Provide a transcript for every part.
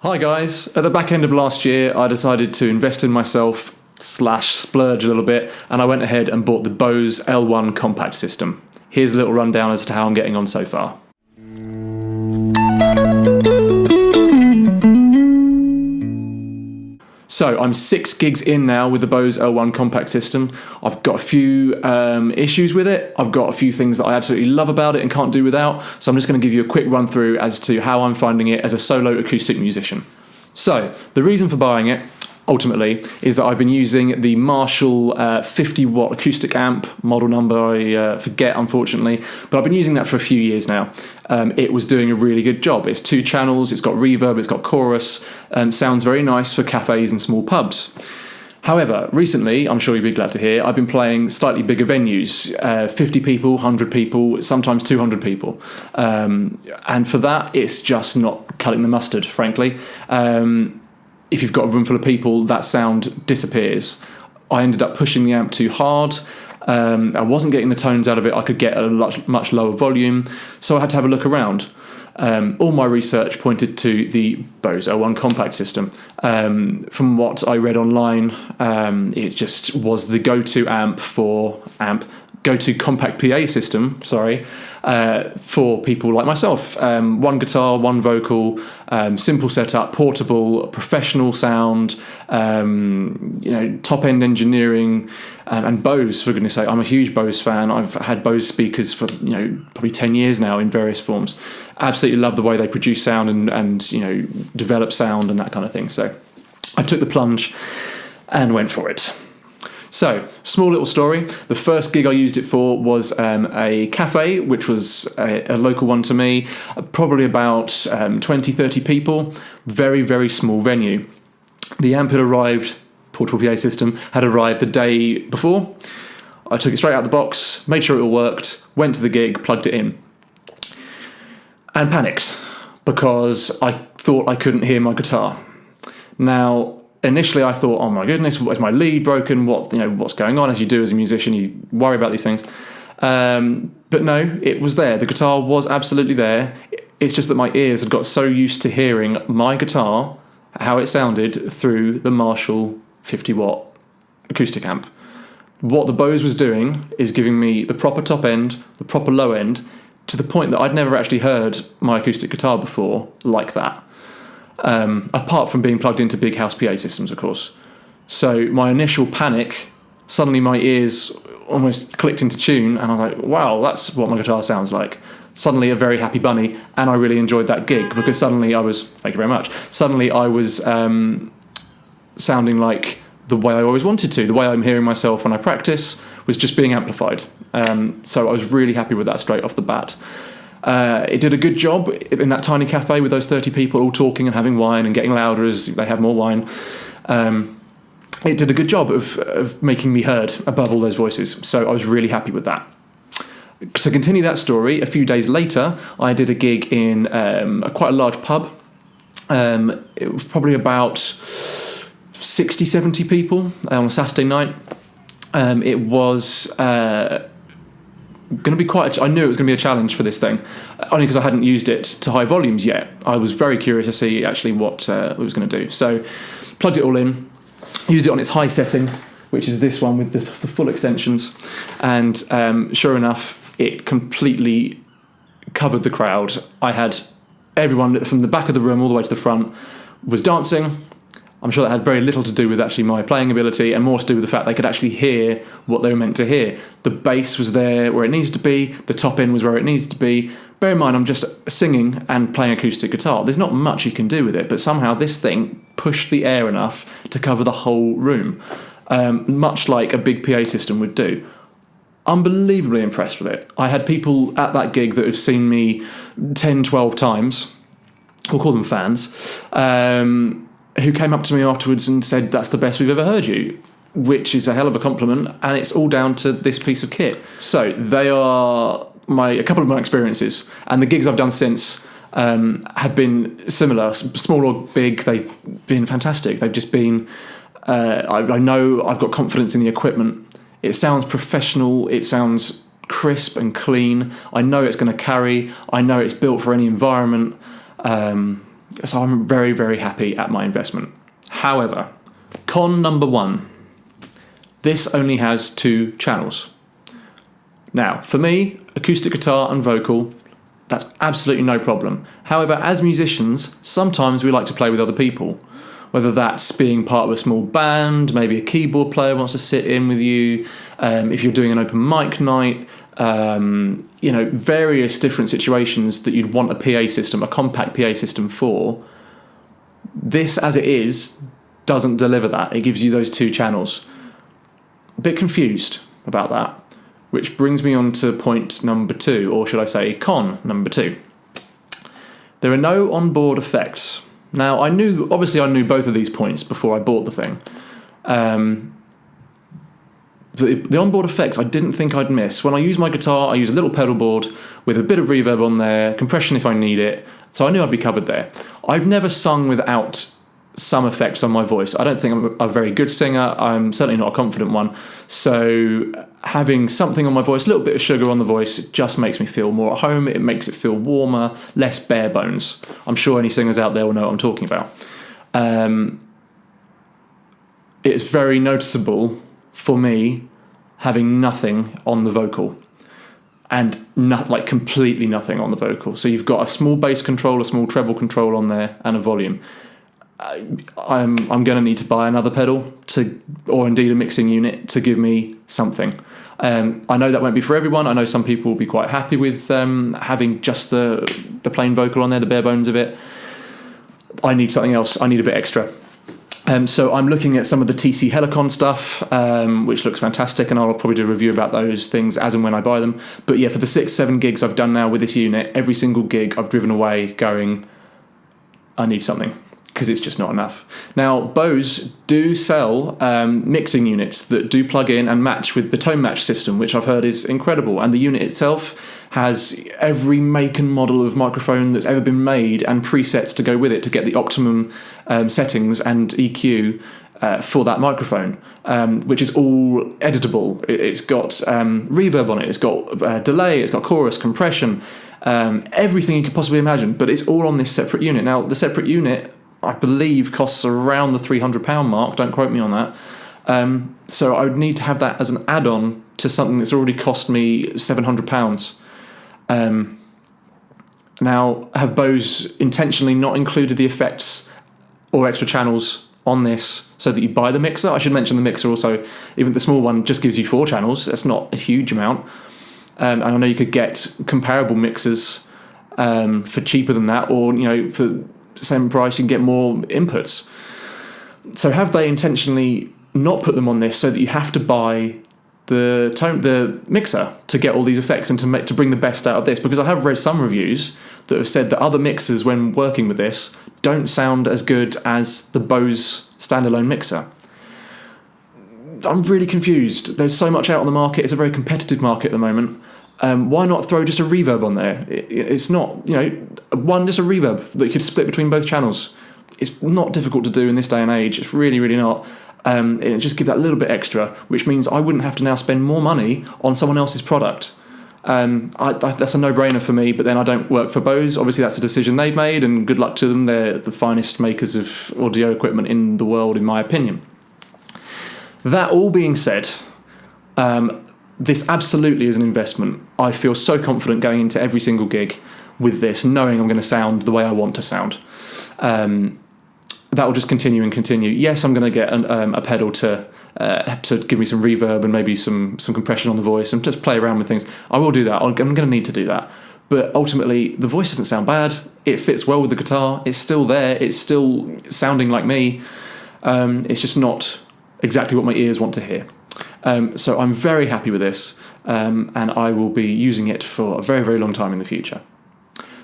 Hi guys, at the back end of last year I decided to invest in myself / splurge a little bit, and I went ahead and bought the Bose L1 Compact system. Here's a little rundown as to how I'm getting on so far. So I'm 6 gigs in now with the Bose L1 Compact system. I've got a few issues with it. I've got a few things that I absolutely love about it and can't do without. So I'm just going to give you a quick run through as to how I'm finding it as a solo acoustic musician. So the reason for buying it, ultimately, is that I've been using the Marshall 50 watt acoustic amp, model number I forget unfortunately, but I've been using that for a few years now. It was doing a really good job. It's 2 channels, it's got reverb, it's got chorus, sounds very nice for cafes and small pubs. However, recently, I'm sure you'll be glad to hear, I've been playing slightly bigger venues, 50 people, 100 people, sometimes 200 people. And for that, it's just not cutting the mustard, frankly. If you've got a room full of people, that sound disappears. I ended up pushing the amp too hard. I wasn't getting the tones out of it I could get at a much lower volume, so I had to have a look around. All my research pointed to the Bose L1 Compact system. From what I read online, it just was the go-to go-to compact PA system, for people like myself. 1 guitar, 1 vocal, simple setup, portable, professional sound, top-end engineering, and Bose, for goodness sake. I'm a huge Bose fan. I've had Bose speakers for probably 10 years now in various forms. Absolutely love the way they produce sound and develop sound and that kind of thing. So I took the plunge and went for it. So, small little story. The first gig I used it for was a cafe, which was a local one to me, probably about 20, 30 people, very, very small venue. The amp had arrived, portable PA system, had arrived the day before. I took it straight out of the box, made sure it all worked, went to the gig, plugged it in, and panicked because I thought I couldn't hear my guitar. Now, initially I thought, oh my goodness, is my lead broken? What's going on? As you do as a musician, you worry about these things. But no, it was there. The guitar was absolutely there. It's just that my ears had got so used to hearing my guitar, how it sounded through the Marshall 50 watt acoustic amp. What the Bose was doing is giving me the proper top end, the proper low end, to the point that I'd never actually heard my acoustic guitar before like that. Apart from being plugged into big house PA systems, of course. So my initial panic, suddenly my ears almost clicked into tune, and I was like, wow, that's what my guitar sounds like. Suddenly a very happy bunny, and I really enjoyed that gig, because suddenly I was, thank you very much, sounding like the way I always wanted to. The way I'm hearing myself when I practice was just being amplified. So I was really happy with that straight off the bat. It did a good job in that tiny cafe with those 30 people all talking and having wine and getting louder as they have more wine. It did a good job of making me heard above all those voices, so I was really happy with that. To continue that story, a few days later, I did a gig in quite a large pub. It was probably about 60, 70 people on a Saturday night. It was going to be I knew it was going to be a challenge for this thing, only because I hadn't used it to high volumes yet. I was very curious to see actually what it was going to do. So plugged it all in, used it on its high setting, which is this one with the full extensions, and sure enough, it completely covered the crowd. I had everyone from the back of the room all the way to the front was dancing. I'm sure that had very little to do with actually my playing ability, and more to do with the fact they could actually hear what they were meant to hear. The bass was there where it needed to be, the top end was where it needed to be. Bear in mind, I'm just singing and playing acoustic guitar. There's not much you can do with it, but somehow this thing pushed the air enough to cover the whole room, much like a big PA system would do. Unbelievably impressed with it. I had people at that gig that have seen me 10, 12 times, we'll call them fans, who came up to me afterwards and said, that's the best we've ever heard you, which is a hell of a compliment, and it's all down to this piece of kit. So they are a couple of my experiences, and the gigs I've done since have been similar, small or big. They've been fantastic. They've just been, I know I've got confidence in the equipment. It sounds professional, it sounds crisp and clean. I know it's going to carry, I know it's built for any environment. So I'm very, very happy at my investment. However, con number 1, this only has 2 channels. Now, for me, acoustic guitar and vocal, that's absolutely no problem. However, as musicians, sometimes we like to play with other people, whether that's being part of a small band, maybe a keyboard player wants to sit in with you, if you're doing an open mic night, various different situations that you'd want a PA system, a compact PA system for. This, as it is, doesn't deliver that. It gives you those 2 channels. A bit confused about that, which brings me on to point number 2, or should I say con number 2. There are no onboard effects. Now, I knew both of these points before I bought the thing. The onboard effects I didn't think I'd miss. When I use my guitar, I use a little pedal board with a bit of reverb on there, compression if I need it, so I knew I'd be covered there. I've never sung without some effects on my voice. I don't think I'm a very good singer. I'm certainly not a confident one. So having something on my voice, a little bit of sugar on the voice, it just makes me feel more at home. It makes it feel warmer, less bare bones. I'm sure any singers out there will know what I'm talking about. It's very noticeable for me having nothing on the vocal, and completely nothing on the vocal. So you've got a small bass control, a small treble control on there, and a volume. I'm going to need to buy another pedal or indeed a mixing unit to give me something. I know that won't be for everyone. I know some people will be quite happy with having just the plain vocal on there, the bare bones of it. I need something else. I need a bit extra. So I'm looking at some of the TC Helicon stuff, which looks fantastic, and I'll probably do a review about those things as and when I buy them. But yeah, for the 6-7 gigs I've done now with this unit, every single gig I've driven away going, I need something, because it's just not enough. Now, Bose do sell mixing units that do plug in and match with the ToneMatch system, which I've heard is incredible. And the unit itself has every make and model of microphone that's ever been made and presets to go with it to get the optimum settings and EQ for that microphone, which is all editable. It's got reverb on it, it's got delay, it's got chorus, compression, everything you could possibly imagine, but it's all on this separate unit. Now, the separate unit, I believe, costs around the £300 mark. Don't quote me on that. So I would need to have that as an add-on to something that's already cost me £700. Now, have Bose intentionally not included the effects or extra channels on this so that you buy the mixer? I should mention the mixer also, even the small one, just gives you 4 channels. That's not a huge amount. And I know you could get comparable mixers for cheaper than that, or for the same price you can get more inputs. So have they intentionally not put them on this so that you have to buy the mixer to get all these effects and to bring the best out of this? Because I have read some reviews that have said that other mixers, when working with this, don't sound as good as the Bose standalone mixer. I'm really confused. There's so much out on the market. It's a very competitive market at the moment. Why not throw just a reverb on there? It's not, just a reverb that you could split between both channels. It's not difficult to do in this day and age. It's really, really not. And it just give that little bit extra, which means I wouldn't have to now spend more money on someone else's product. That's a no-brainer for me, but then I don't work for Bose. Obviously, that's a decision they've made, and good luck to them. They're the finest makers of audio equipment in the world, in my opinion. That all being said, this absolutely is an investment. I feel so confident going into every single gig with this, knowing I'm going to sound the way I want to sound. That will just continue and continue. Yes, I'm going to get a pedal to give me some reverb and maybe some compression on the voice and just play around with things. I will do that. I'm going to need to do that. But ultimately, the voice doesn't sound bad. It fits well with the guitar. It's still there. It's still sounding like me. It's just not exactly what my ears want to hear. So I'm very happy with this, and I will be using it for a very, very long time in the future.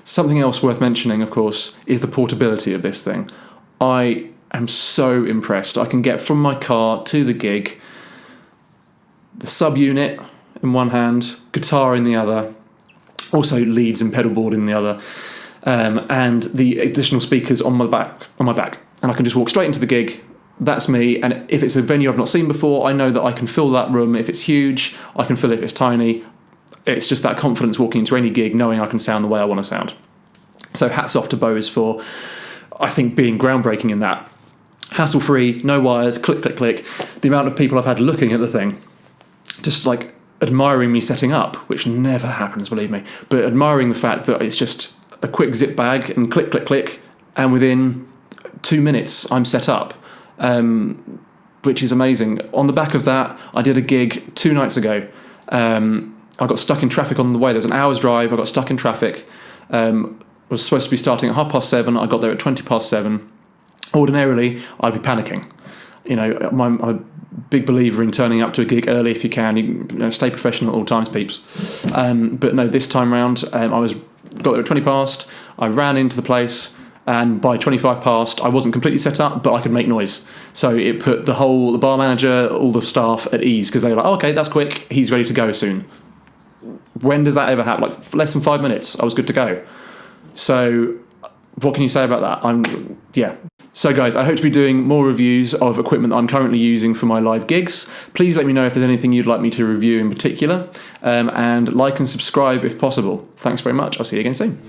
Something else worth mentioning, of course, is the portability of this thing. I am so impressed. I can get from my car to the gig, the sub-unit in one hand, guitar in the other, also leads and pedal board in the other, and the additional speakers on my back, and I can just walk straight into the gig. That's me, and if it's a venue I've not seen before, I know that I can fill that room. If it's huge, I can fill it if it's tiny. It's just that confidence walking into any gig, knowing I can sound the way I want to sound. So hats off to Bose for I think, being groundbreaking in that. Hassle-free, no wires, click, click, click. The amount of people I've had looking at the thing, just like admiring me setting up, which never happens, believe me, but admiring the fact that it's just a quick zip bag and click, click, click, and within 2 minutes I'm set up, which is amazing. On the back of that, I did a gig 2 nights ago. I got stuck in traffic on the way. There was an hour's drive. I got stuck in traffic. Was supposed to be starting at 7:30. I got there at 7:20. Ordinarily, I'd be panicking. You know, I'm a big believer in turning up to a gig early if you can. You know, stay professional at all times, peeps. But no, this time round, I got there at 20 past. I ran into the place, and by 25 past, I wasn't completely set up, but I could make noise. So it put the bar manager, all the staff at ease, because they were like, oh, okay, that's quick. He's ready to go soon. When does that ever happen? Like less than 5 minutes, I was good to go. So what can you say about that? So guys, I hope to be doing more reviews of equipment that I'm currently using for my live gigs. Please let me know if there's anything you'd like me to review in particular, and like and subscribe if possible. Thanks very much. I'll see you again soon.